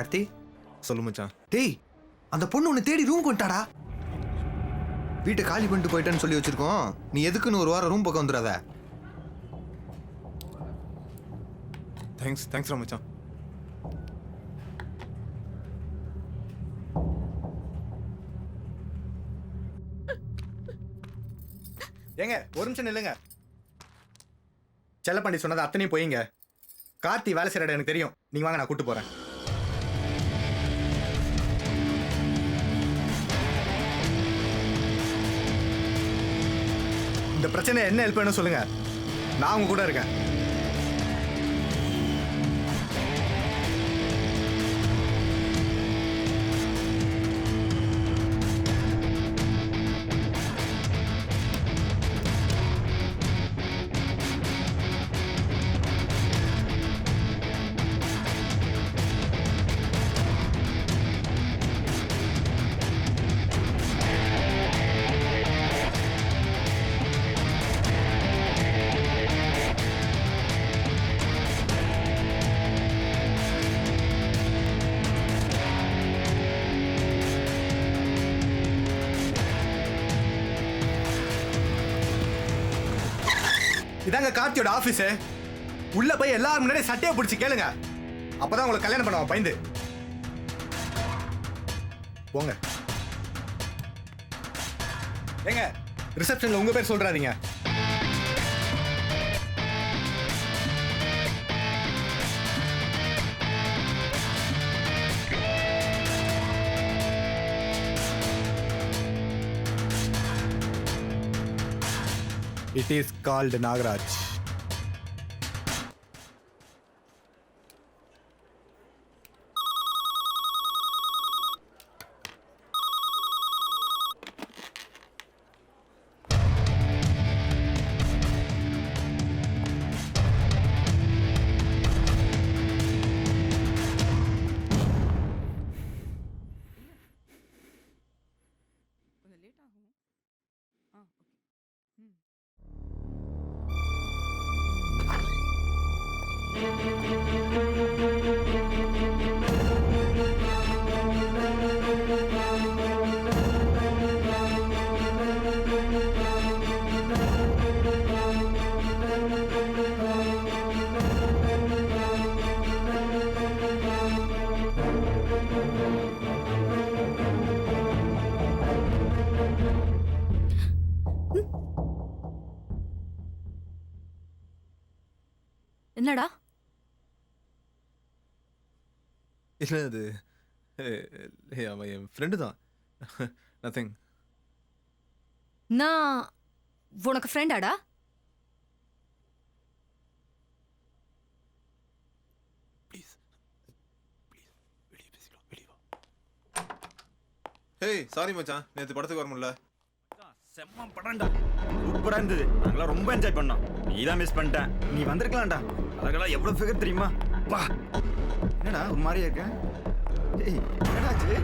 கார்த்தி சொல்லு மச்சான். டேய் அந்த பொண்ணு உன்னை தேடி ரூம் கொண்டாடா. வீட்டை காலி பண்ணிட்டு போயிட்டேன்னு சொல்லி வச்சிருக்கோம். நீ எதுக்குன்னு ஒரு வாரம் ரூம் பக்கம் வந்துடாத. தேங்க்ஸ் மச்சான். ஏங்க ஒரு நிமிஷம் நில்லுங்க. செல்லப்பாண்டி சொன்னது அத்தனையும் போயிங்க. கார்த்தி வேலை செய்யற இடம் எனக்கு தெரியும். நீங்க வாங்க, நான் கூட்டு போறேன். இந்த பிரச்சனை என்ன ஹெல்ப் வேணும் சொல்லுங்க, நான் உங்க கூட இருக்கேன். இதாங்க கார்த்தியோட ஆபீஸ். உள்ள போய் எல்லாரும் முன்னாடி சட்டையை பிடிச்சி கேளுங்க. அப்பதான் உங்களுக்கு கல்யாணம் பண்ணுவான் பயந்து. போங்க. ஏங்க ரிசப்ஷன்ல உங்க பேர் சொல்றாதீங்க. It is called Nagaraj. என்னடா? இல்ல அது அவன் என் ஃப்ரெண்டு தான். நத்திங். நான் உனக்கு ஃப்ரெண்டாடா? ஹேய் சாரி மச்சான், நேத்து படத்துக்கு வர முடியல. செம்ம படம்டா, சூப்பரா இருந்தது. நாங்களாம் ரொம்ப என்ஜாய் பண்ணோம். நீ தான் மிஸ் பண்ணிட்ட. நீ வந்திருக்கலாம்டா. அதெல்லாம் எவ்வளவு ஃபிகர் தெரியுமா? வா. என்னடா ஒரு மாதிரியா இருக்க? ஏய் என்னாச்சு?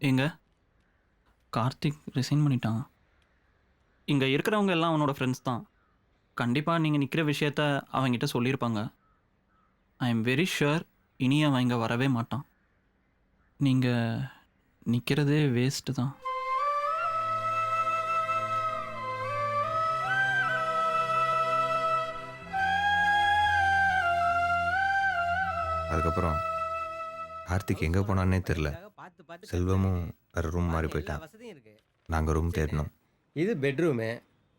எங்க கார்த்திக் ரிசைன் பண்ணிட்டான். இங்கே இருக்கிறவங்க எல்லாம் அவனோட ஃப்ரெண்ட்ஸ் தான். கண்டிப்பாக நீங்கள் நிற்கிற விஷயத்த அவங்ககிட்ட சொல்லியிருப்பாங்க. ஐ எம் வெரி ஷுர் இனி அவன் இங்கே வரவே மாட்டான். நீங்கள் நிற்கிறதே வேஸ்ட்டு தான். அதுக்கப்புறம் கார்த்திக் எங்கே போனான்னே தெரில. செல்வமும் வேறு ரூம் மாறி போயிட்டான். நாங்கள் ரூம் தேடினோம். இது பெட்ரூமு,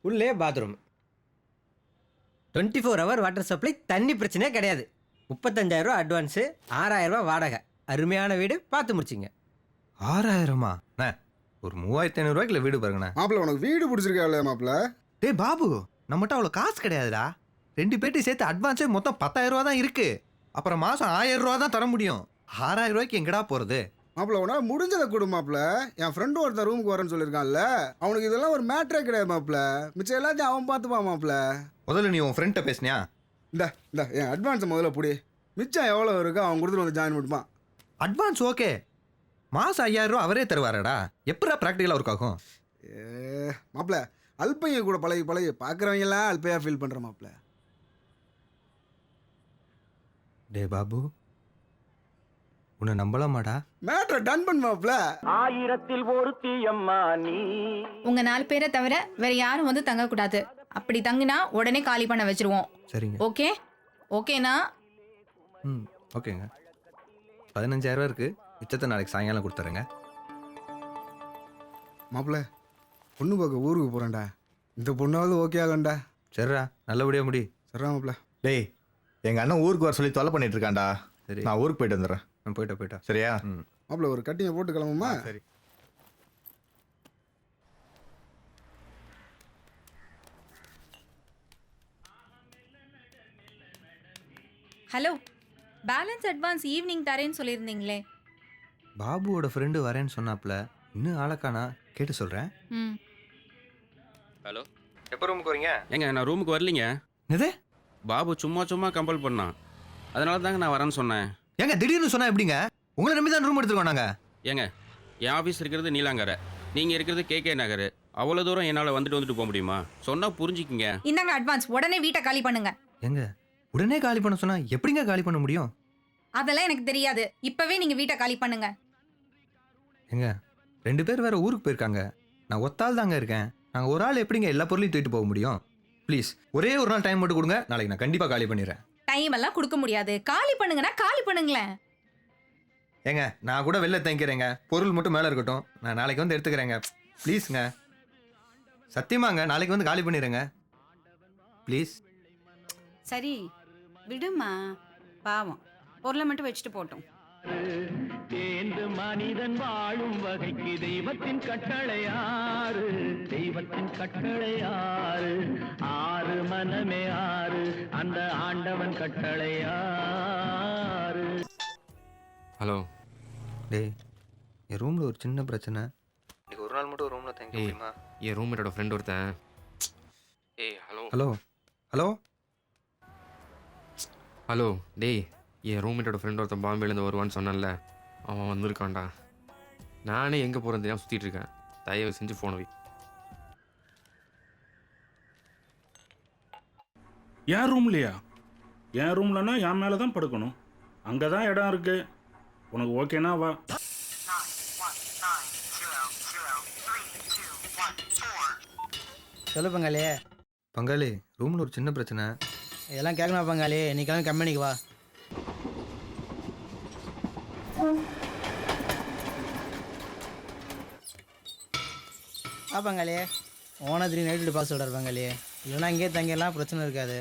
உள்ளே பாத்ரூம். 24 ஹவர் வாட்டர் சப்ளை, தண்ணி பிரச்சனையே கிடையாது. 35,000 அட்வான்ஸு, 6,000 வாடகை. அருமையான வீடு, பார்த்து முடிச்சிங்க. 6,000மா? ஒரு 3,500 வீடு பாருங்கண்ணா. மாப்பிள்ள உனக்கு வீடு பிடிச்சிருக்கா இல்லையா மாப்பிள்ள? டேய் பாபு, நம்மகிட்ட அவ்வளோ காசு கிடையாதுடா. 2 பேர்ட்டையும் சேர்த்து அட்வான்ஸே மொத்தம் 10,000 தான் இருக்கு. அப்புறம் மாதம் 1000 ரூபா தான் தர முடியும். 6000 ரூபாய்க்கு எங்கடா போகிறது? மாப்பிள்ள உனா முடிஞ்சதை கொடு மாப்பிள்ள. என் ஃப்ரெண்டு ஒருத்தன் ரூமுக்கு வரேன்னு சொல்லியிருக்கான்ல, அவனுக்கு இதெல்லாம் ஒரு மேட்ரே கிடையாது மாப்பிள்ள. மிச்சம் எல்லாத்தையும் அவன் பார்த்துப்பான் மாப்பிள்ள. முதல்ல நீ உன் ஃப்ரெண்ட்டை பேசினியா? இந்த என் அட்வான்ஸை முதல்ல புடி. மிச்சம் எவ்வளோ இருக்கோ அவன் கொடுத்துட்டு வந்து ஜாயின் பண்ணிப்பான். அட்வான்ஸ் ஓகே, மாதம் 5000 ரூபா அவரே தருவாரடா. எப்படா ப்ராக்டிக்கலாக ஒர்க் ஆகும்? மாப்பிள்ள அல்பையன் கூட பழகி பழகி பார்க்குறவங்க எல்லாம் அல்பையா ஃபீல் பண்ணுற மாப்பிள்ள. டே பாபு, உன்னை நம்பலாமாடா? மேட்ரை டன் பண்ண மாப்பிள்ள. உங்க 4 பேரை தவிர வேற யாரும் வந்து தங்க கூடாது. அப்படி தங்குனா உடனே காலி பண்ண வச்சிருவோம். சரிங்க. ஓகே? ஓகேனா? ம் ஓகேங்க. 15000 ரூபா இருக்குது, மிச்சத்தை நாளைக்கு சாயங்காலம் கொடுத்துறேங்க. மாப்பிள்ள பொண்ணு பார்க்க ஊருக்கு போகிறேன்டா. இந்த பொண்ணாவது ஓகே ஆகண்டா. சரிடா, நல்லபடியாக முடி. சரிடா மாப்பிள்ள. டேய் எங்கள் அண்ணன் ஊருக்கு வர சொல்லி தொலை பண்ணிட்டு இருக்கான்டா. சரி, நான் ஊருக்கு போயிட்டு வந்துடுறேன். நான் போயிட்டா. சரியா? ம் மாப்பிள்ள ஒரு கட்டிங்கை போட்டு கிளம்புமா? சரி. ஹலோ, பேலன்ஸ் அட்வான்ஸ் ஈவினிங் தரேன்னு சொல்லியிருந்தீங்களே. பாபுவோட ஃப்ரெண்டு வரேன்னு சொன்னாப்ல, இன்னும் ஆளக்கானா, கேட்டு சொல்கிறேன். ம். ஹலோ, எப்போ ரூமுக்கு வரீங்க? ஏங்க நான் ரூமுக்கு வரலிங்க. எது? பாபு சும்மா கம்பல் பண்ணான். அதனால தாங்க நான் வரேன்னு சொன்னேன். ஏங்க திடீர்னு சொன்னா எப்படிங்க? உங்களை நம்பி தான் ரூம் எடுத்துருக்கோம் நாங்கள். ஏங்க என் ஆஃபீஸ் இருக்கிறது நீலாங்கரை, நீங்கள் இருக்கிறது கேகே நகர். அவ்வளோ தூரம் என்னால் வந்துட்டு போக முடியுமா? சொன்னால் புரிஞ்சுக்கிங்க. இந்தாங்க அட்வான்ஸ், உடனே வீட்டை காலி பண்ணுங்க. ஏங்க உடனே காலி பண்ண சொன்னா எப்படிங்க காலி பண்ண முடியும்? அதெல்லாம் எனக்கு தெரியாது. இப்பவே நீங்க வீட்டை காலி பண்ணுங்க. ஏங்க 2 பேர் வேற ஊருக்கு போயிருக்காங்க, நான் ஒத்தாள் தாங்க இருக்கேன். நாங்கள் ஒரு ஆள் எப்படிங்க எல்லா பொருளையும் தூக்கிட்டு போக முடியும்? ப்ளீஸ் ஒரே ஒரு நாள் டைம் மட்டும் கொடுங்க, நாளைக்கு நான் கண்டிப்பாக காலி பண்ணிடுறேன். டைம் எல்லாம் கொடுக்க முடியாது. காலி பண்ணுங்கன்னா காலி பண்ணுங்களேன். ஏங்க நான் கூட வெளில தங்கிக்கிறேங்க, பொருள் மட்டும் மேலே இருக்கட்டும், நான் நாளைக்கு வந்து எடுத்துக்கிறேங்க. ப்ளீஸுங்க, சத்தியமாங்க நாளைக்கு வந்து காலி பண்ணிடுறேங்க ப்ளீஸ். சரி விடுமா, பாவம் பொருளை மட்டும் வச்சுட்டு போட்டோம். மனிதன் வாழும் வகைக்கு தெய்வத்தின் கட்டளையாறு, தெய்வத்தின் கட்டளையாறு, ஆறு மனமே ஆறு, அந்த ஆண்டவன் கட்டளையாறு. ஹலோ டேய், என் ரூமில் ஒரு சின்ன பிரச்சனை. இன்னைக்கு ஒரு நாள் மட்டும் ரூமில் தங்க முடியுமா? என் ரூம்மேட்டோட ஃப்ரெண்ட் ஒருத்தன். ஹலோ ஹலோ ஹலோ ஹலோ டேய், என் ரூம்மேட்டோட ஃப்ரெண்ட் ஒருத்தன் பாம்பேலேருந்து வருவான்னு சொன்னேன்ல, அவன் வந்திருக்கான்டா. நானே எங்கே போகிறேன் தெரியாமல் சுற்றிட்டு இருக்கேன். தயவு செஞ்சு ஃபோனை வை. என் ரூம்லையா? என் ரூம்லன்னா என் மேலே தான் படுக்கணும். அங்கே தான் இடம் இருக்கு. உனக்கு ஓகேனா வா. சொல்லு பங்காளி. பங்காளி, ரூமில் ஒரு சின்ன பிரச்சனை. இதெல்லாம் கேட்கணும் பங்காளி, நீ கிளம்பி கம்பெனிக்கு வா. பங்காளி, ஓனர் 3 நைட்டு பார்க்க சொல்கிறார் பங்காளி. இல்லைன்னா இங்கேயே தங்கிடலாம், பிரச்சனை இருக்காது.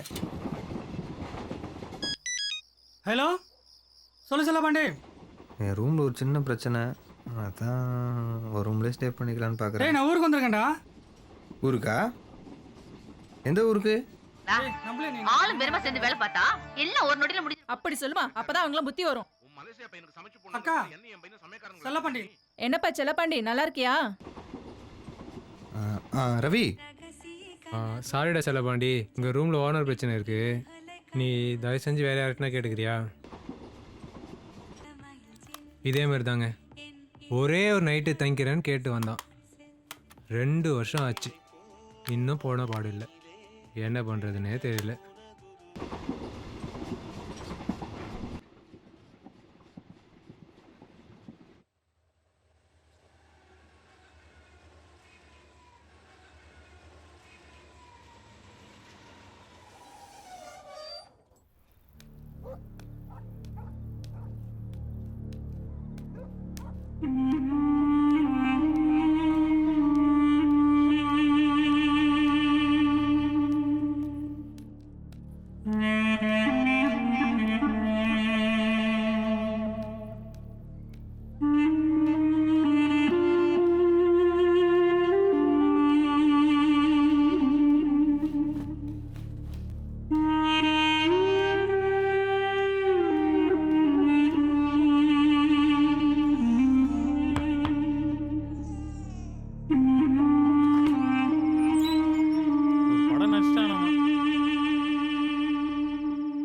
ஹலோ, சொல்ல பாண்டே. என் ரூமில் ஒரு சின்ன பிரச்சனை, அதான் ஒரு ரூம்லேயே ஸ்டே பண்ணிக்கலான்னு பார்க்குறேன். நான் ஊருக்கு வந்திருக்கேன்டா. ஊருக்கா? எந்த ஊருக்கு? ஆளும் பெருமா சேர்ந்து வேலை பார்த்தா எல்லாம் ஒரு நொடியில முடிஞ்சு. அப்படி சொல்லுமா, அப்பதான் அவங்களாம் புத்தி வரும். அக்கா, சொல்ல பாண்டி. என்னப்பா செல்லப்பாண்டி, நல்லா இருக்கியா? ரவி, சாரிடா செல்லப்பாண்டி, உங்கள் ரூமில் ஓனர் பிரச்சனை இருக்குது. நீ தயவு செஞ்சு வேறு யார்கிட்டனா கேட்டுக்கிறியா? இதே மாதிரி தாங்க, ஒரே ஒரு நைட்டு தங்கிக்கிறேன்னு கேட்டு வந்தான். 2 வருஷம் ஆச்சு, இன்னும் போன பாடு இல்லை. என்ன பண்ணுறதுன்னே தெரியல.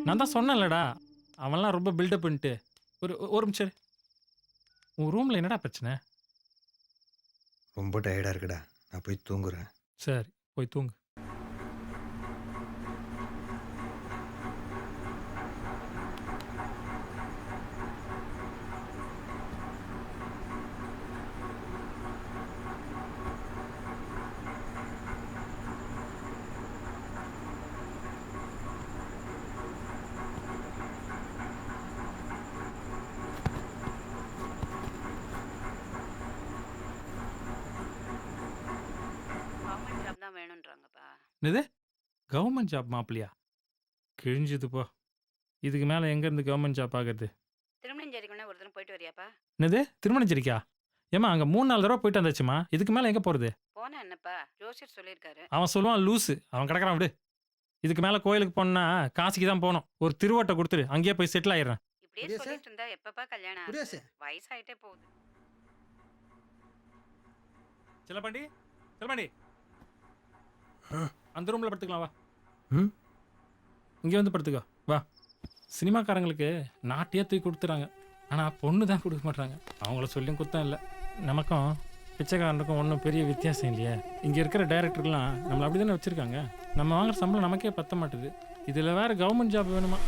நான் தான் சொன்னேன்லடா, அவன்லாம் ரொம்ப பில்டப் பண்ணிட்டு. ஒரு நிமிஷம் இரு. உன் ரூமில் என்னடா பிரச்சனை? ரொம்ப டயர்டாக இருக்குடா, நான் போய் தூங்குறேன். சரி, போய் தூங்கு. தான் வேணும்ன்றாங்கப்பா. என்னது? Government job மாப்பிளையா? கிழிஞ்சுது போ. இதுக்கு மேலே எங்கேருந்து கவர்மெண்ட் ஜாப் ஆகுது? திருமணஞ்சேரிக்கு ஒரு தடவை போயிட்டு வரியாப்பா? என்னது? திருமணஞ்சேரிக்கா? ஏம்மா அங்கே 3-4 தடவை போயிட்டு வந்தாச்சுமா. இதுக்கு மேலே எங்கே போகிறது? போனா என்னப்பா, ஜோசியர் சொல்லியிருக்காரு. அவன் சொல்லுவான் லூஸு, அவன் கிடக்குறான் விடு. இதுக்கு மேலே கோயிலுக்கு போனா காசிக்கு தான் போகணும். ஒரு திருவட்டை கொடுத்துரு, அங்கேயே போய் செட்டில் ஆயிடுறேன். இப்படியே புரியுது சொல்லிட்டு இருந்தா எப்பப்பா கல்யாணம் புரியுது ஆகுது? சார். வயசாயிட்டே போகுது. செல்லப்பாண்டி, செல்லப்பாண்டி, அந்த ரூமில் படுத்துக்கலாம் வா. ம் இங்கே வந்து படுத்துக்கோ வா. சினிமாக்காரங்களுக்கு நாட்டையே தூக்கி கொடுத்துறாங்க, ஆனால் பொண்ணு தான் கொடுக்க மாட்டாங்க. அவங்கள சொல்லியும் குத்தம் இல்லை. நமக்கும் பிச்சைக்காரனுக்கும் ஒன்றும் பெரிய வித்தியாசம் இல்லையே. இங்கே இருக்கிற டைரக்டர்லாம் நம்மளை அப்படி தானே வச்சுருக்காங்க. நம்ம வாங்குற சம்பளம் நமக்கே பத்த மாட்டுது. இதில் வேறு கவர்மெண்ட் ஜாப் வேணுமா?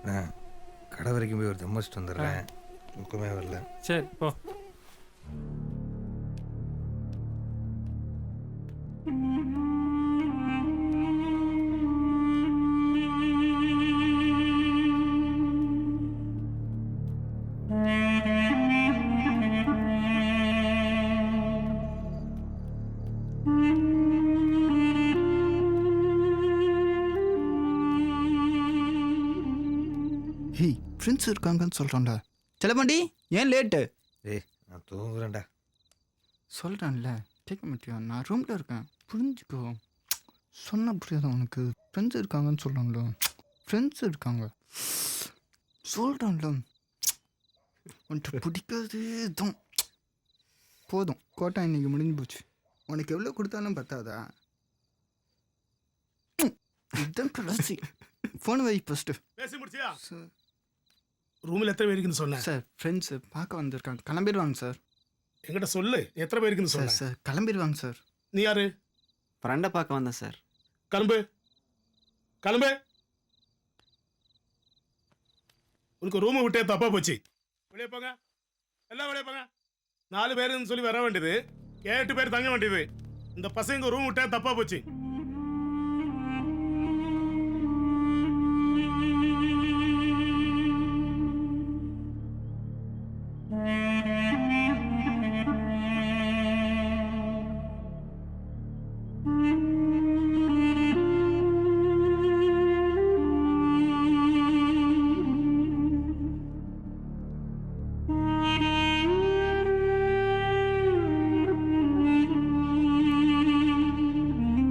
நான் கடை வரைக்கும் போய் ஒரு தம் வச்சுட்டு வந்துடுறேன். தூக்கமே வரல. சரி போ. ஹேய், ஃப்ரெண்ட்ஸ் இருக்காங்கன்னு சொல்கிறேன்டா. செல்லப்பாண்டி, ஏன் லேட்டு? ஏய், நான் தூங்குறேன்டா. சொல்கிறேன்ல, கேட்க மாட்டியா? நான் ரூமில் இருக்கேன், புரிஞ்சுக்கோ. சொன்ன புரியாத உனக்கு? ஃப்ரெண்ட்ஸ் இருக்காங்கன்னு சொல்கிறாங்களோ? ஃப்ரெண்ட்ஸ் இருக்காங்க சொல்கிறேன்ல. உன்ட்டு பிடிக்காது தான். போதும், கோட்டா இன்னைக்கு முடிஞ்சு போச்சு. உனக்கு எவ்வளோ கொடுத்தாலும் பத்தாதா? இதுதான் கடைசி. ஃபோன் வை ஃபஸ்ட்டு. பேசி முடிச்சியா? சார், ரூமில் எத்தனை பேர் இருக்குன்னு சொன்னேன்? சார் ஃப்ரெண்ட்ஸு பார்க்க வந்திருக்காங்க, கிளம்பிடுவாங்க சார். என்கிட்ட சொல்லு, எத்தனை பேர் இருக்குன்னு சார் சொன்னேன். சார் கிளம்பிடுவாங்க சார். நீ யாரு? ஃப்ரெண்டை பார்க்க வந்தேன் சார். கிளம்பு, கிளம்பு. உனக்கு ரூமை விட்டே தப்பா போச்சு. வெளியே போங்க, எல்லாம் வெளியே போங்க. 4 பேருன்னு சொல்லி வர வேண்டியது 8 பேர் தங்க வேண்டியது. இந்த பசங்க ரூம் விட்டே தப்பா போச்சு.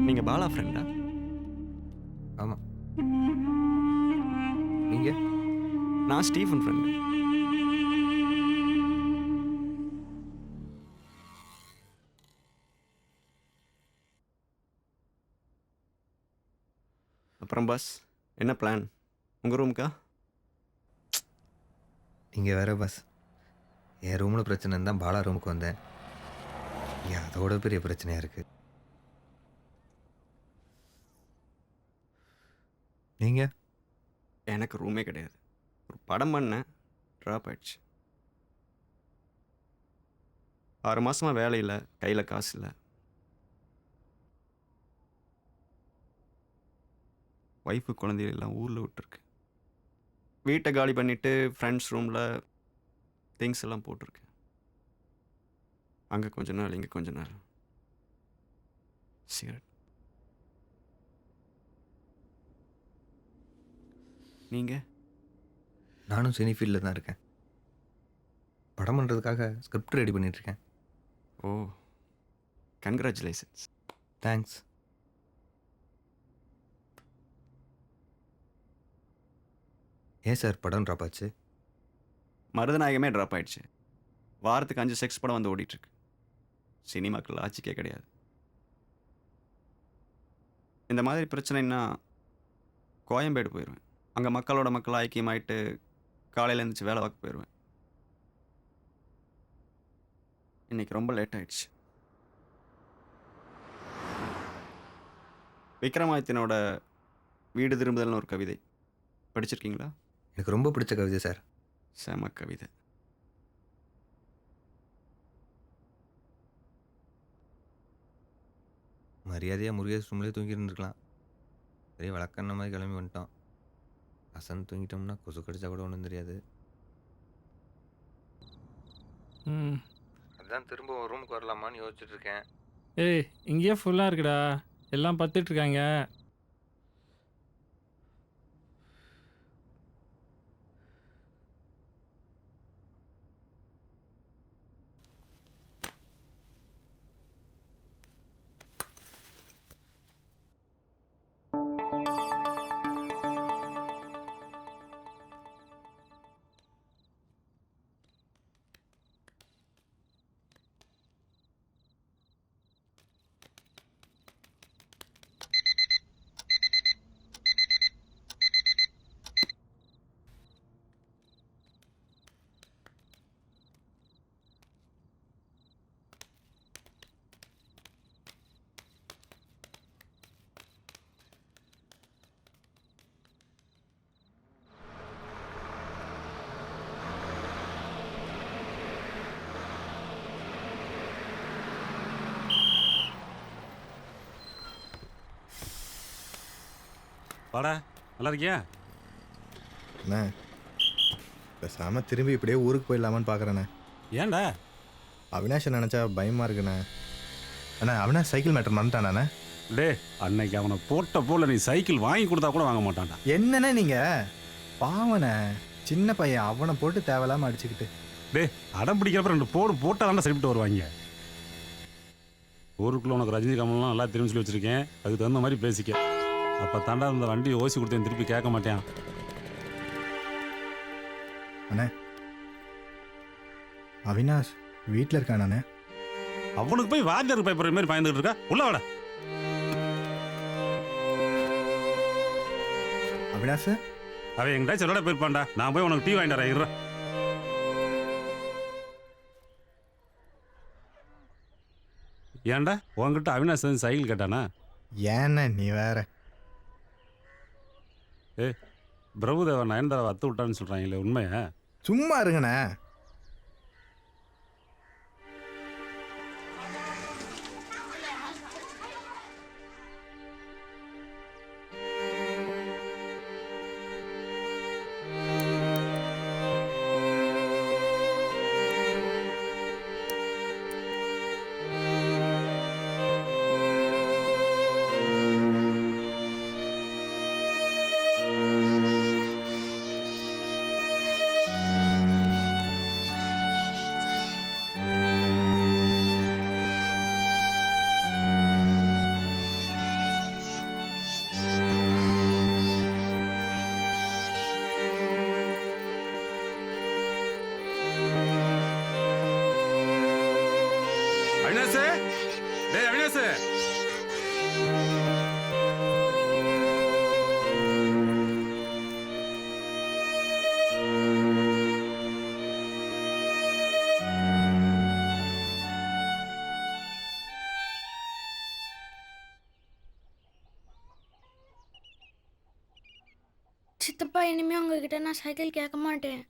நீங்கள் பாலா ஃப்ரெண்டா? ஆமாம். நீங்கள்? நான் ஸ்டீஃபன் ஃப்ரெண்டு. அப்புறம் பஸ் என்ன பிளான்? உங்கள் ரூமுக்கா? நீங்கள் வேற பஸ். என் ரூமில் பிரச்சனைன்னு தான் பாலா ரூமுக்கு வந்தேன். இங்கே அதோட பெரிய பிரச்சனையாக இருக்குது. நீங்கள்? எனக்கு ரூமே கிடையாது. ஒரு படம் பண்ணேன், ட்ராப் ஆயிடுச்சு. 6 மாதமாக வேலை இல்லை, கையில் காசு இல்லை. ஒய்ஃபு குழந்தைகள் எல்லாம் ஊரில் விட்டுருக்கு. வீட்டை காலி பண்ணிவிட்டு ஃப்ரெண்ட்ஸ் ரூமில் திங்ஸ் எல்லாம் போட்டிருக்கு. அங்கே கொஞ்ச நாள், இங்கே கொஞ்ச நாள். சிகரெட். நீங்கள்? நானும் சினி ஃபீல்டில் தான் இருக்கேன். படம் பண்ணுறதுக்காக ஸ்கிரிப்ட் ரெடி பண்ணிகிட்ருக்கேன். ஓ, கங்க்ராச்சுலேஷன்ஸ். தேங்க்ஸ். ஏன் சார் படம் ட்ராப் ஆச்சு? மருதநாயகமே ட்ராப் ஆயிடுச்சு. வாரத்துக்கு 5 செக்ஸ் படம் வந்து ஓடிட்டுருக்கு. சினிமாக்கள் ஆட்சிக்கே கிடையாது. இந்த மாதிரி பிரச்சனைன்னா கோயம்பேடு போயிடுவேன். அங்கே மக்களோட மக்கள் ஐக்கியமாயிட்டு காலையில் எழுந்திரிச்சு வேலை பார்க்க போயிடுவேன். இன்னைக்கு ரொம்ப லேட் ஆயிடுச்சு. விக்ரமாதித்யனோட வீடு திரும்புதல்னு ஒரு கவிதை படிச்சிருக்கீங்களா? எனக்கு ரொம்ப பிடிச்ச கவிதை சார். செம கவிதை. மரியாதையாக முருகேஷ் ரூம்லேயே தூங்கி இருந்துருக்கலாம். பெரிய வழக்கண்ண மாதிரி கிளம்பி வந்துட்டோம். அசன் தூங்கிட்டோம்னா கொசு கடிச்சா கூட ஒன்றும் தெரியாது. அதான் திரும்ப ஒரு ரூமுக்கு வரலாமான்னு யோசிச்சுட்டு இருக்கேன். ஏய், இங்கேயே ஃபுல்லாக இருக்குடா, எல்லாம் பத்துட்டு இருக்காங்க. வாடா, நல்லா இருக்கியா? அண்ணா, பேசாமல் திரும்பி இப்படியே ஊருக்கு போயிடலாமான்னு பார்க்குறேண்ணே. ஏன்டா? அவினாஷை நினச்சா பயமாக இருக்குண்ணே. அண்ணா, அவினாஷ் சைக்கிள் மேட்டர் மறந்துட்டானே. டே, அன்னைக்கு அவனை போட்ட போல நீ சைக்கிள் வாங்கி கொடுத்தா கூட வாங்க மாட்டான்டா. என்னண்ணே நீங்கள் பாவண்ணே, சின்ன பையன், அவனை போட்டு தேவையில்லாமல் அடிச்சுக்கிட்டு. டே, அடம் பிடிக்கிறப்ப 2 போட்டால் சரிவிட்டு வருவாங்க. ஊருக்குள்ளே உனக்கு ரஜினி கமல்லாம் நல்லா திரும்பி சொல்லி வச்சுருக்கேன். அதுக்கு தகுந்த மாதிரி பேசிக்க. அப்போ தாண்டா இந்த வண்டியை ஓசி கொடுத்தேன், திருப்பி கேட்க மாட்டேன். அண்ணே, அவினாஷ் வீட்டில் இருக்கானே. அவனுக்கு போய் வாத்தியாருக்கு பயப்படுற மாதிரி பயந்துகிட்டு இருக்கா. உள்ள வாடா. அவினாஷ் அவன் எங்கிட்ட சொல்லோட போயிருப்பான்டா. நான் போய் உனக்கு டீ வாங்கிட்டு வரேன். ஏன்டா உங்ககிட்ட அவினாஷ் வந்து சைக்கிள் கேட்டானா? ஏண்ணே நீ வேற. ஏ, பிரபுதேவன் நயன்தாராவை அத்து விட்டான்னு சொல்கிறாங்களே, உண்மையா? சும்மா இருங்கண்ணே. சித்தப்பா, இனிமே உங்ககிட்ட நான் சைக்கிள் கேட்க மாட்டேன்.